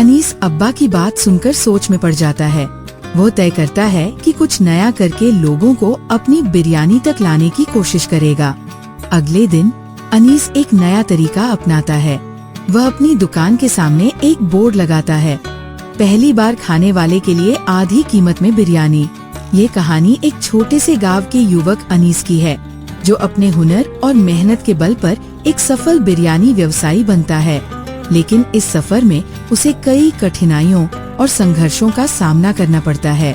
अनीस अब्बा की बात सुनकर सोच में पड़ जाता है। वो तय करता है कि कुछ नया करके लोगों को अपनी बिरयानी तक लाने की कोशिश करेगा। अगले दिन अनीस एक नया तरीका अपनाता है। वह अपनी दुकान के सामने एक बोर्ड लगाता है, पहली बार खाने वाले के लिए आधी कीमत में बिरयानी। ये कहानी एक छोटे से गांव के युवक अनीस की है, जो अपने हुनर और मेहनत के बल पर एक सफल बिरयानी व्यवसायी बनता है। लेकिन इस सफर में उसे कई कठिनाइयों और संघर्षों का सामना करना पड़ता है।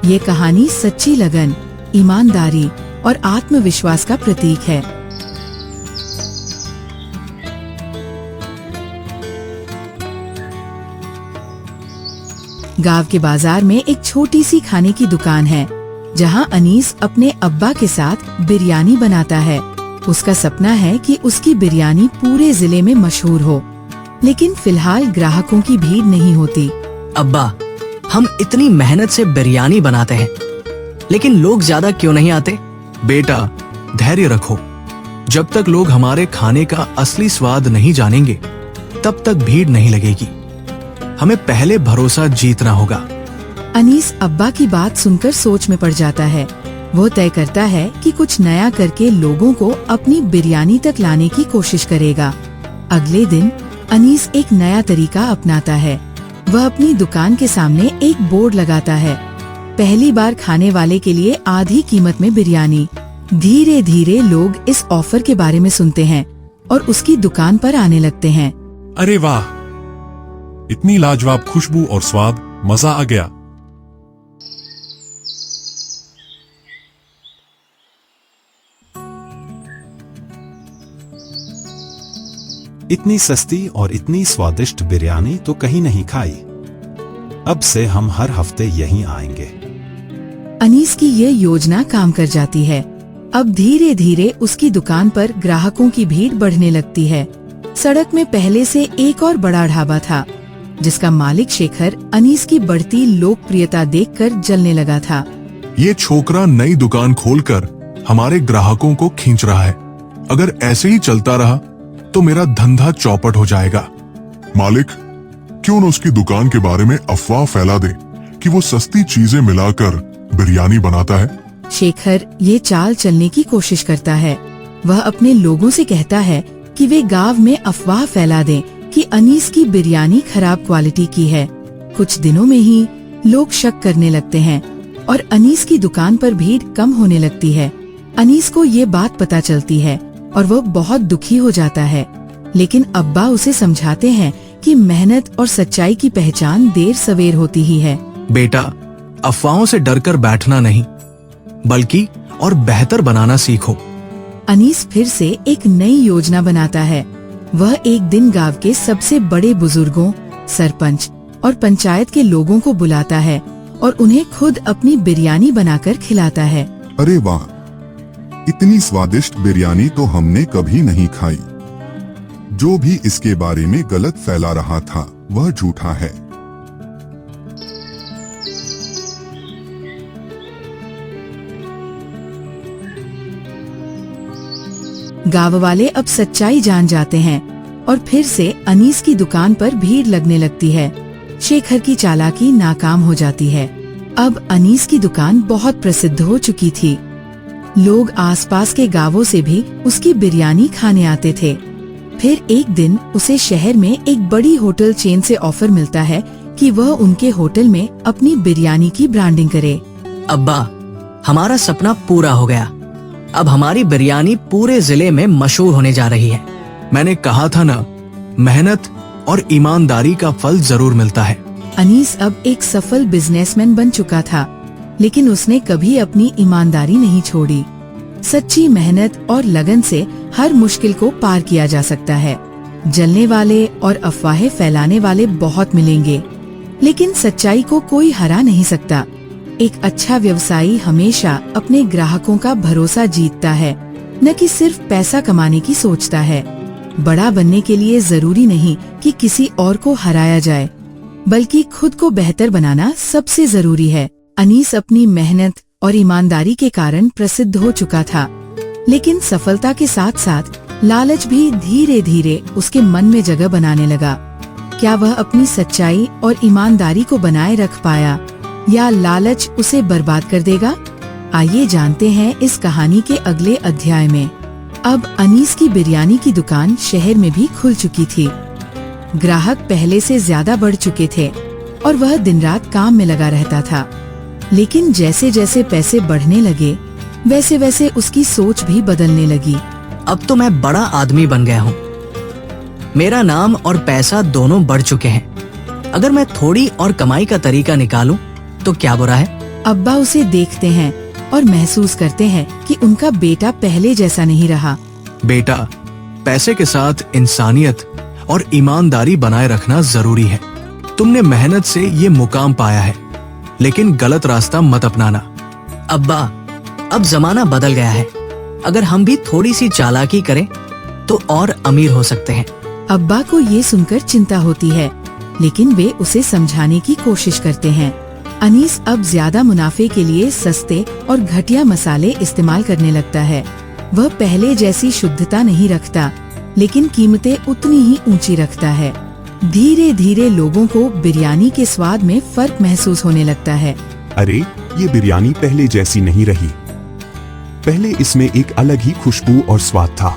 ये कहानी सच्ची लगन, ईमानदारी और आत्मविश्वास का प्रतीक है। गांव के बाजार में एक छोटी सी खाने की दुकान है, जहां अनीस अपने अब्बा के साथ बिरयानी बनाता है। उसका सपना है कि उसकी बिरयानी पूरे जिले में मशहूर हो, लेकिन फिलहाल ग्राहकों की भीड़ नहीं होती। अब्बा, हम इतनी मेहनत से बिरयानी बनाते हैं, लेकिन लोग ज्यादा क्यों नहीं आते? बेटा, धैर्य रखो। जब तक लोग हमारे खाने का असली स्वाद नहीं जानेंगे, तब तक भीड़ नहीं लगेगी। हमें पहले भरोसा जीतना होगा। अनीस अब्बा की बात सुनकर सोच में पड़ जाता है। वो तय करता है कि कुछ नया करके लोगों को अपनी बिरयानी तक लाने की कोशिश करेगा। अगले दिन अनीस एक नया तरीका अपनाता है। वह अपनी दुकान के सामने एक बोर्ड लगाता है, पहली बार खाने वाले के लिए आधी कीमत में बिरयानी। धीरे धीरे लोग इस ऑफर के बारे में सुनते हैं और उसकी दुकान पर आने लगते हैं। अरे वाह, इतनी लाजवाब खुशबू और स्वाद, मजा आ गया। इतनी सस्ती और इतनी स्वादिष्ट बिरयानी तो कहीं नहीं खाई। अब से हम हर हफ्ते यहीं आएंगे। अनीस की ये योजना काम कर जाती है। अब धीरे धीरे उसकी दुकान पर ग्राहकों की भीड़ बढ़ने लगती है। सड़क में पहले से एक और बड़ा ढाबा था, जिसका मालिक शेखर अनीस की बढ़ती लोकप्रियता देखकर जलने लगा था। ये छोकरा नई दुकान खोलकर हमारे ग्राहकों को खींच रहा है। अगर ऐसे ही चलता रहा तो मेरा धंधा चौपट हो जाएगा। मालिक, क्यों न उसकी दुकान के बारे में अफवाह फैला दे कि वो सस्ती चीजें मिलाकर बिरयानी बनाता है। शेखर ये चाल चलने की कोशिश करता है। वह अपने लोगों से कहता है कि वे गांव में अफवाह फैला दें कि अनीस की बिरयानी खराब क्वालिटी की है। कुछ दिनों में ही लोग शक करने लगते हैं और अनीस की दुकान पर भीड़ कम होने लगती है। अनीस को ये बात पता चलती है और वो बहुत दुखी हो जाता है, लेकिन अब्बा उसे समझाते हैं कि मेहनत और सच्चाई की पहचान देर सवेर होती ही है। बेटा, अफवाहों से डरकर बैठना नहीं, बल्कि और बेहतर बनाना सीखो। अनीस फिर से एक नई योजना बनाता है। वह एक दिन गांव के सबसे बड़े बुजुर्गों, सरपंच और पंचायत के लोगों को बुलाता है और उन्हें खुद अपनी बिरयानी बनाकर खिलाता है। अरे वाह, इतनी स्वादिष्ट बिरयानी तो हमने कभी नहीं खाई। जो भी इसके बारे में गलत फैला रहा था, वह झूठा है। गांव वाले अब सच्चाई जान जाते हैं और फिर से अनीस की दुकान पर भीड़ लगने लगती है। शेखर की चालाकी नाकाम हो जाती है। अब अनीस की दुकान बहुत प्रसिद्ध हो चुकी थी। लोग आसपास के गांवों से भी उसकी बिरयानी खाने आते थे। फिर एक दिन उसे शहर में एक बड़ी होटल चेन से ऑफर मिलता है कि वह उनके होटल में अपनी बिरयानी की ब्रांडिंग करे। अब्बा, हमारा सपना पूरा हो गया। अब हमारी बिरयानी पूरे जिले में मशहूर होने जा रही है। मैंने कहा था ना, मेहनत और ईमानदारी का फल जरूर मिलता है। अनीस अब एक सफल बिजनेसमैन बन चुका था, लेकिन उसने कभी अपनी ईमानदारी नहीं छोड़ी। सच्ची मेहनत और लगन से हर मुश्किल को पार किया जा सकता है। जलने वाले और अफवाहें फैलाने वाले बहुत मिलेंगे, लेकिन सच्चाई को कोई हरा नहीं सकता। एक अच्छा व्यवसायी हमेशा अपने ग्राहकों का भरोसा जीतता है, न कि सिर्फ पैसा कमाने की सोचता है। बड़ा बनने के लिए जरूरी नहीं कि किसी और को हराया जाए, बल्कि खुद को बेहतर बनाना सबसे जरूरी है। अनीस अपनी मेहनत और ईमानदारी के कारण प्रसिद्ध हो चुका था, लेकिन सफलता के साथ साथ लालच भी धीरे धीरे उसके मन में जगह बनाने लगा। क्या वह अपनी सच्चाई और ईमानदारी को बनाए रख पाया या लालच उसे बर्बाद कर देगा? आइए जानते हैं इस कहानी के अगले अध्याय में। अब अनीस की बिरयानी की दुकान शहर में भी खुल चुकी थी। ग्राहक पहले से ज्यादा बढ़ चुके थे और वह दिन रात काम में लगा रहता था। लेकिन जैसे जैसे पैसे बढ़ने लगे वैसे वैसे उसकी सोच भी बदलने लगी। अब तो मैं बड़ा आदमी बन गया हूँ। मेरा नाम और पैसा दोनों बढ़ चुके हैं। अगर मैं थोड़ी और कमाई का तरीका निकालूं तो क्या बुरा है? अब्बा उसे देखते हैं और महसूस करते हैं कि उनका बेटा पहले जैसा नहीं रहा। बेटा, पैसे के साथ इंसानियत और ईमानदारी बनाए रखना जरूरी है। तुमने मेहनत से ये मुकाम पाया है, लेकिन गलत रास्ता मत अपनाना। अब्बा, अब जमाना बदल गया है। अगर हम भी थोड़ी सी चालाकी करें तो और अमीर हो सकते हैं। अब्बा को ये सुनकर चिंता होती है, लेकिन वे उसे समझाने की कोशिश करते हैं। अनीस अब ज्यादा मुनाफे के लिए सस्ते और घटिया मसाले इस्तेमाल करने लगता है। वह पहले जैसी शुद्धता नहीं रखता, लेकिन कीमतें उतनी ही ऊंची रखता है। धीरे धीरे लोगों को बिरयानी के स्वाद में फर्क महसूस होने लगता है। अरे, ये बिरयानी पहले जैसी नहीं रही। पहले इसमें एक अलग ही खुशबू और स्वाद था।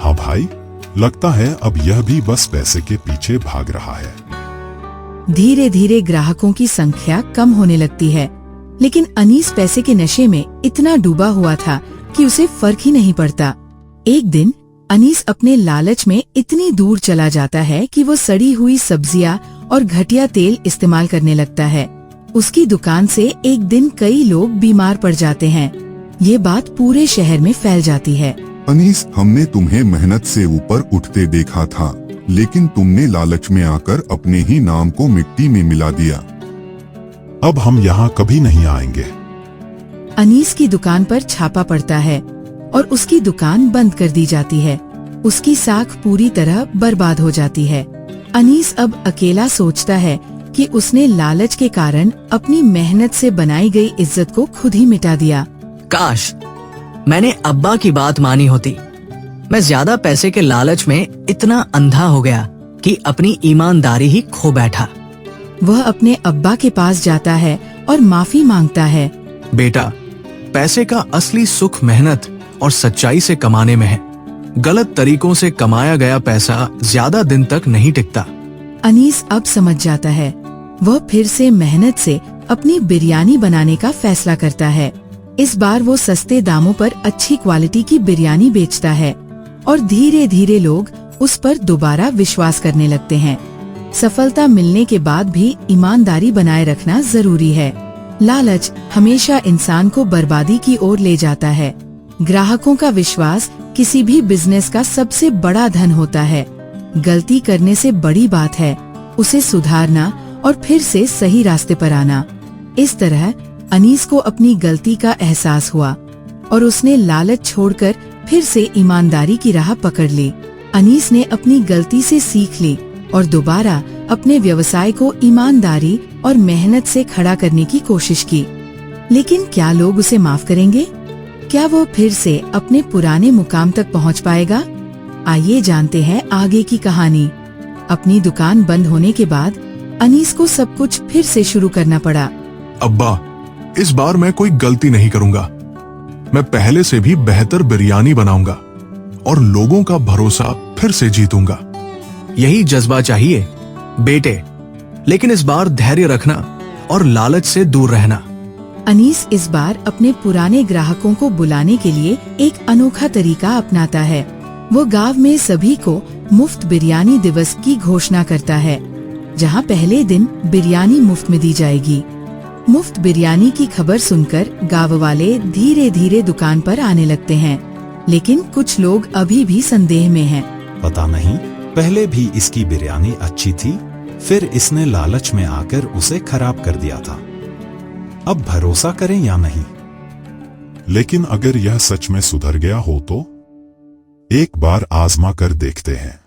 हाँ भाई, लगता है अब यह भी बस पैसे के पीछे भाग रहा है। धीरे धीरे ग्राहकों की संख्या कम होने लगती है, लेकिन अनीस पैसे के नशे में इतना डूबा हुआ था कि उसे फर्क ही नहीं पड़ता। एक दिन अनीस अपने लालच में इतनी दूर चला जाता है कि वो सड़ी हुई सब्जियां और घटिया तेल इस्तेमाल करने लगता है। उसकी दुकान से एक दिन कई लोग बीमार पड़ जाते हैं। ये बात पूरे शहर में फैल जाती है। अनीस, हमने तुम्हें मेहनत से ऊपर उठते देखा था, लेकिन तुमने लालच में आकर अपने ही नाम को मिट्टी में मिला दिया। अब हम यहाँ कभी नहीं आएंगे। अनीस की दुकान पर छापा पड़ता है और उसकी दुकान बंद कर दी जाती है। उसकी साख पूरी तरह बर्बाद हो जाती है। अनीस अब अकेला सोचता है कि उसने लालच के कारण अपनी मेहनत से बनाई गई इज्जत को खुद ही मिटा दिया। काश मैंने अब्बा की बात मानी होती। मैं ज्यादा पैसे के लालच में इतना अंधा हो गया कि अपनी ईमानदारी ही खो बैठा। वह अपने अब्बा के पास जाता है और माफी मांगता है। बेटा, पैसे का असली सुख मेहनत और सच्चाई से कमाने में है। गलत तरीकों से कमाया गया पैसा ज्यादा दिन तक नहीं टिकता। अनीस अब समझ जाता है। वह फिर से मेहनत से अपनी बिरयानी बनाने का फैसला करता है। इस बार वो सस्ते दामों पर अच्छी क्वालिटी की बिरयानी बेचता है और धीरे धीरे लोग उस पर दोबारा विश्वास करने लगते हैं। सफलता मिलने के बाद भी ईमानदारी बनाए रखना जरूरी है। लालच हमेशा इंसान को बर्बादी की ओर ले जाता है। ग्राहकों का विश्वास किसी भी बिजनेस का सबसे बड़ा धन होता है। गलती करने से बड़ी बात है उसे सुधारना और फिर से सही रास्ते पर आना। इस तरह अनीस को अपनी गलती का एहसास हुआ और उसने लालच छोड़कर फिर से ईमानदारी की राह पकड़ ली। अनीस ने अपनी गलती से सीख ली और दोबारा अपने व्यवसाय को ईमानदारी और मेहनत से खड़ा करने की कोशिश की। लेकिन क्या लोग उसे माफ करेंगे? क्या वो फिर से अपने पुराने मुकाम तक पहुंच पाएगा? आइए जानते हैं आगे की कहानी। अपनी दुकान बंद होने के बाद अनीस को सब कुछ फिर से शुरू करना पड़ा। अब्बा, इस बार मैं कोई गलती नहीं करूंगा। मैं पहले से भी बेहतर बिरयानी बनाऊंगा और लोगों का भरोसा फिर से जीतूंगा। यही जज्बा चाहिए बेटे, लेकिन इस बार धैर्य रखना और लालच से दूर रहना। अनीस इस बार अपने पुराने ग्राहकों को बुलाने के लिए एक अनोखा तरीका अपनाता है। वो गांव में सभी को मुफ्त बिरयानी दिवस की घोषणा करता है, जहां पहले दिन बिरयानी मुफ्त में दी जाएगी। मुफ्त बिरयानी की खबर सुनकर गांव वाले धीरे धीरे दुकान पर आने लगते हैं, लेकिन कुछ लोग अभी भी संदेह में हैं। पता नहीं, पहले भी इसकी बिरयानी अच्छी थी, फिर इसने लालच में आकर उसे खराब कर दिया था। अब भरोसा करें या नहीं? लेकिन अगर यह सच में सुधर गया हो तो एक बार आजमा कर देखते हैं।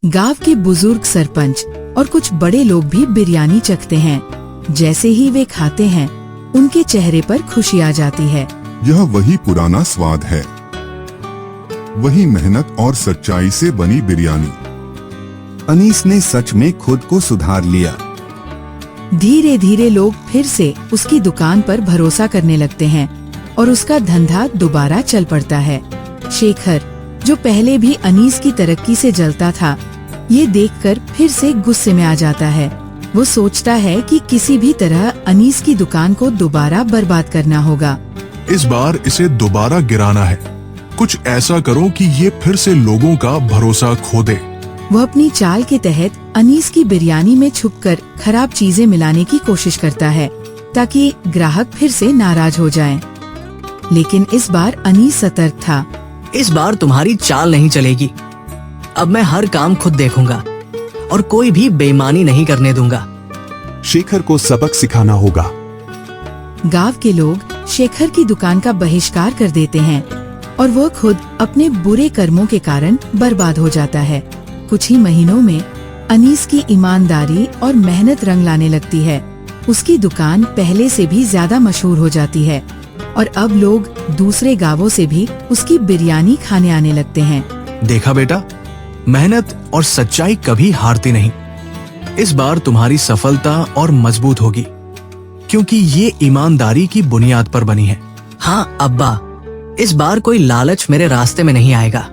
गांव के बुजुर्ग सरपंच और कुछ बड़े लोग भी बिरयानी चखते हैं। जैसे ही वे खाते हैं, उनके चेहरे पर खुशी आ जाती है। यह वही पुराना स्वाद है, वही मेहनत और सच्चाई से बनी बिरयानी। अनीस ने सच में खुद को सुधार लिया। धीरे धीरे लोग फिर से उसकी दुकान पर भरोसा करने लगते हैं और उसका धंधा दोबारा चल पड़ता है। शेखर, जो पहले भी अनीस की तरक्की से जलता था, ये देखकर फिर से गुस्से में आ जाता है। वो सोचता है कि किसी भी तरह अनीस की दुकान को दोबारा बर्बाद करना होगा। इस बार इसे दोबारा गिराना है। कुछ ऐसा करो कि ये फिर से लोगों का भरोसा खो दे। वो अपनी चाल के तहत अनीस की बिरयानी में छुपकर खराब चीजें मिलाने की कोशिश करता है ताकि ग्राहक फिर से नाराज हो जाएं। लेकिन इस बार अनीस सतर्क था। इस बार तुम्हारी चाल नहीं चलेगी। अब मैं हर काम खुद देखूंगा और कोई भी बेईमानी नहीं करने दूंगा। शेखर को सबक सिखाना होगा। गांव के लोग शेखर की दुकान का बहिष्कार कर देते हैं और वो खुद अपने बुरे कर्मों के कारण बर्बाद हो जाता है। कुछ ही महीनों में अनीस की ईमानदारी और मेहनत रंग लाने लगती है। उसकी दुकान पहले से भी ज्यादा मशहूर हो जाती है और अब लोग दूसरे गांवों से भी उसकी बिरयानी खाने आने लगते हैं। देखा बेटा, मेहनत और सच्चाई कभी हारती नहीं। इस बार तुम्हारी सफलता और मजबूत होगी क्योंकि ये ईमानदारी की बुनियाद पर बनी है। हाँ अब्बा, इस बार कोई लालच मेरे रास्ते में नहीं आएगा।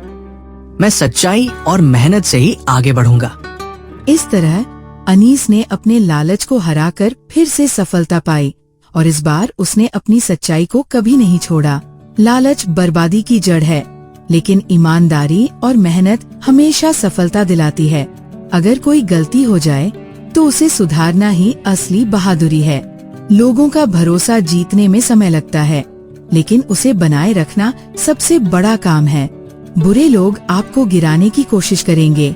मैं सच्चाई और मेहनत से ही आगे बढ़ूंगा। इस तरह अनीस ने अपने लालच को हराकर फिर से सफलता पाई और इस बार उसने अपनी सच्चाई को कभी नहीं छोड़ा। लालच बर्बादी की जड़ है, लेकिन ईमानदारी और मेहनत हमेशा सफलता दिलाती है। अगर कोई गलती हो जाए तो उसे सुधारना ही असली बहादुरी है। लोगों का भरोसा जीतने में समय लगता है, लेकिन उसे बनाए रखना सबसे बड़ा काम है। बुरे लोग आपको गिराने की कोशिश करेंगे,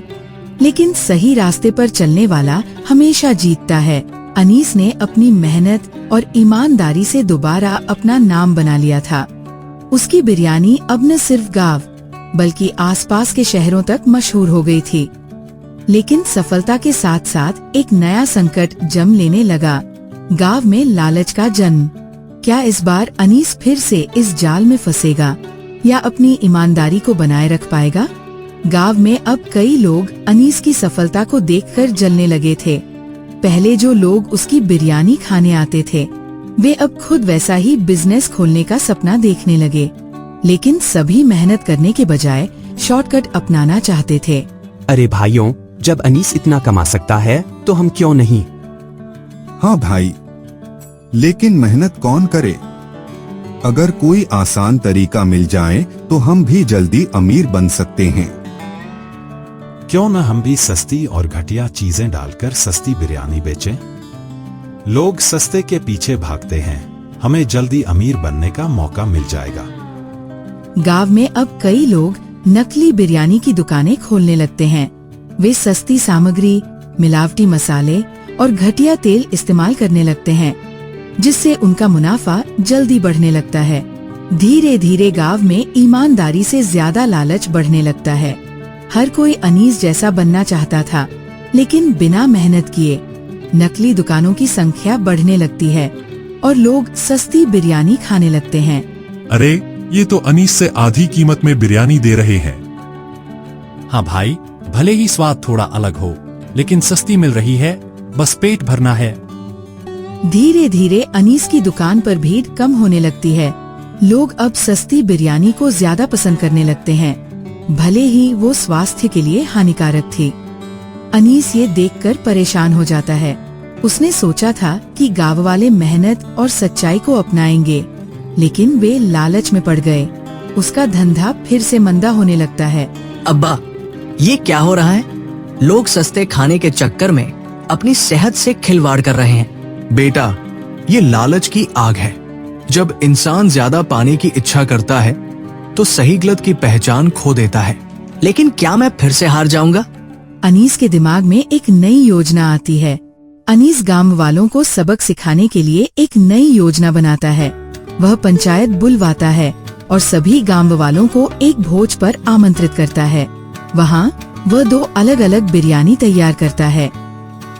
लेकिन सही रास्ते पर चलने वाला हमेशा जीतता है। अनीस ने अपनी मेहनत और ईमानदारी से दोबारा अपना नाम बना लिया था। उसकी बिरयानी अब न सिर्फ गांव बल्कि आसपास के शहरों तक मशहूर हो गई थी। लेकिन सफलता के साथ साथ एक नया संकट जम लेने लगा, गांव में लालच का जन्म। क्या इस बार अनीस फिर से इस जाल में फंसेगा या अपनी ईमानदारी को बनाए रख पाएगा? गांव में अब कई लोग अनीस की सफलता को देखकर जलने लगे थे। पहले जो लोग उसकी बिरयानी खाने आते थे, वे अब खुद वैसा ही बिजनेस खोलने का सपना देखने लगे। लेकिन सभी मेहनत करने के बजाय शॉर्टकट अपनाना चाहते थे। अरे भाइयों, जब अनीस इतना कमा सकता है तो हम क्यों नहीं? हाँ भाई, लेकिन मेहनत कौन करे? अगर कोई आसान तरीका मिल जाए तो हम भी जल्दी अमीर बन सकते हैं। क्यों न हम भी सस्ती और घटिया चीजें डालकर सस्ती बिरयानी बेचें? लोग सस्ते के पीछे भागते हैं, हमें जल्दी अमीर बनने का मौका मिल जाएगा। गांव में अब कई लोग नकली बिरयानी की दुकानें खोलने लगते हैं। वे सस्ती सामग्री, मिलावटी मसाले और घटिया तेल इस्तेमाल करने लगते हैं, जिससे उनका मुनाफा जल्दी बढ़ने लगता है। धीरे धीरे गांव में ईमानदारी से ज्यादा लालच बढ़ने लगता है। हर कोई अनीस जैसा बनना चाहता था, लेकिन बिना मेहनत किए नकली दुकानों की संख्या बढ़ने लगती है और लोग सस्ती बिरयानी खाने लगते हैं। अरे, ये तो अनीस से आधी कीमत में बिरयानी दे रहे हैं। हाँ भाई, भले ही स्वाद थोड़ा अलग हो, लेकिन सस्ती मिल रही है, बस पेट भरना है। धीरे धीरे अनीस की दुकान पर भीड़ कम होने लगती है। लोग अब सस्ती बिरयानी को ज्यादा पसंद करने लगते हैं, भले ही वो स्वास्थ्य के लिए हानिकारक थी। अनीस ये देखकर परेशान हो जाता है। उसने सोचा था कि गांव वाले मेहनत और सच्चाई को अपनाएंगे, लेकिन वे लालच में पड़ गए। उसका धंधा फिर से मंदा होने लगता है। अब्बा, ये क्या हो रहा है? लोग सस्ते खाने के चक्कर में अपनी सेहत से खिलवाड़ कर रहे हैं। बेटा, ये लालच की आग है। जब इंसान ज्यादा पाने की इच्छा करता है तो सही गलत की पहचान खो देता है। लेकिन क्या मैं फिर से हार जाऊंगा? अनीस के दिमाग में एक नई योजना आती है। अनीस गांव वालों को सबक सिखाने के लिए एक नई योजना बनाता है। वह पंचायत बुलवाता है और सभी गांव वालों को एक भोज पर आमंत्रित करता है। वहाँ वह 2 अलग अलग बिरयानी तैयार करता है,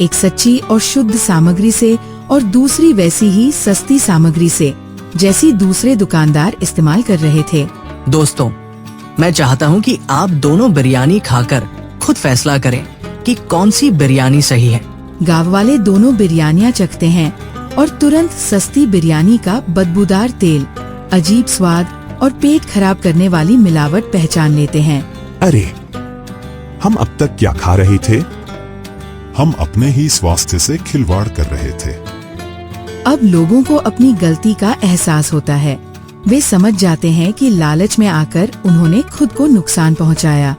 एक सच्ची और शुद्ध सामग्री से और दूसरी वैसी ही सस्ती सामग्री से, जैसी दूसरे दुकानदार इस्तेमाल कर रहे थे। दोस्तों, मैं चाहता हूँ कि आप दोनों बिरयानी खाकर खुद फैसला करें कि कौन सी बिरयानी सही है। गांव वाले दोनों बिरयानियां चखते हैं और तुरंत सस्ती बिरयानी का बदबूदार तेल, अजीब स्वाद और पेट खराब करने वाली मिलावट पहचान लेते हैं। अरे, हम अब तक क्या खा रहे थे? हम अपने ही स्वास्थ्य से खिलवाड़ कर रहे थे। अब लोगों को अपनी गलती का एहसास होता है। वे समझ जाते हैं कि लालच में आकर उन्होंने खुद को नुकसान पहुंचाया।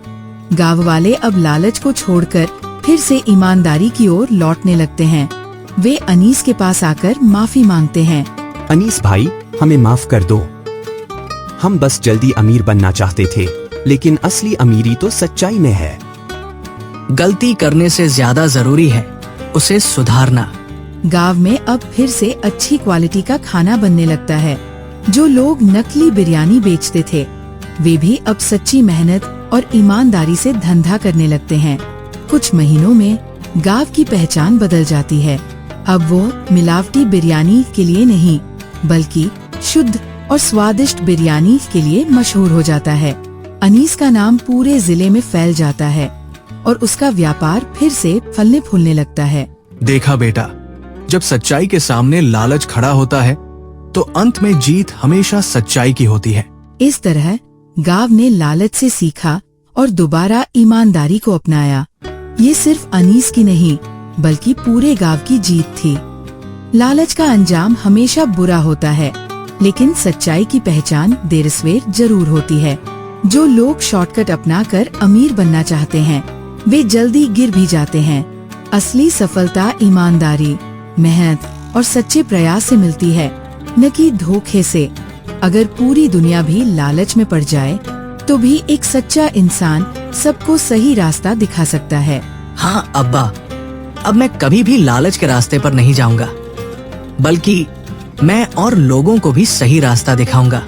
गांव वाले अब लालच को छोड़कर फिर से ईमानदारी की ओर लौटने लगते हैं। वे अनीस के पास आकर माफी मांगते हैं। अनीस भाई, हमें माफ कर दो। हम बस जल्दी अमीर बनना चाहते थे, लेकिन असली अमीरी तो सच्चाई में है। गलती करने से ज्यादा जरूरी है उसे सुधारना। गांव में अब फिर से अच्छी क्वालिटी का खाना बनने लगता है। जो लोग नकली बिरयानी बेचते थे, वे भी अब सच्ची मेहनत और ईमानदारी से धंधा करने लगते हैं। कुछ महीनों में गांव की पहचान बदल जाती है। अब वो मिलावटी बिरयानी के लिए नहीं, बल्कि शुद्ध और स्वादिष्ट बिरयानी के लिए मशहूर हो जाता है। अनीस का नाम पूरे जिले में फैल जाता है और उसका व्यापार फिर से फलने फूलने लगता है। देखा बेटा, जब सच्चाई के सामने लालच खड़ा होता है तो अंत में जीत हमेशा सच्चाई की होती है। इस तरह गांव ने लालच से सीखा और दोबारा ईमानदारी को अपनाया। ये सिर्फ अनीस की नहीं, बल्कि पूरे गांव की जीत थी। लालच का अंजाम हमेशा बुरा होता है, लेकिन सच्चाई की पहचान देर सवेर जरूर होती है। जो लोग शॉर्टकट अपनाकर अमीर बनना चाहते हैं, वे जल्दी गिर भी जाते हैं। असली सफलता ईमानदारी, मेहनत और सच्चे प्रयास से मिलती है, न कि धोखे से। अगर पूरी दुनिया भी लालच में पड़ जाए, तो भी एक सच्चा इंसान सबको सही रास्ता दिखा सकता है। हाँ अब्बा, अब मैं कभी भी लालच के रास्ते पर नहीं जाऊंगा, बल्कि मैं और लोगों को भी सही रास्ता दिखाऊंगा।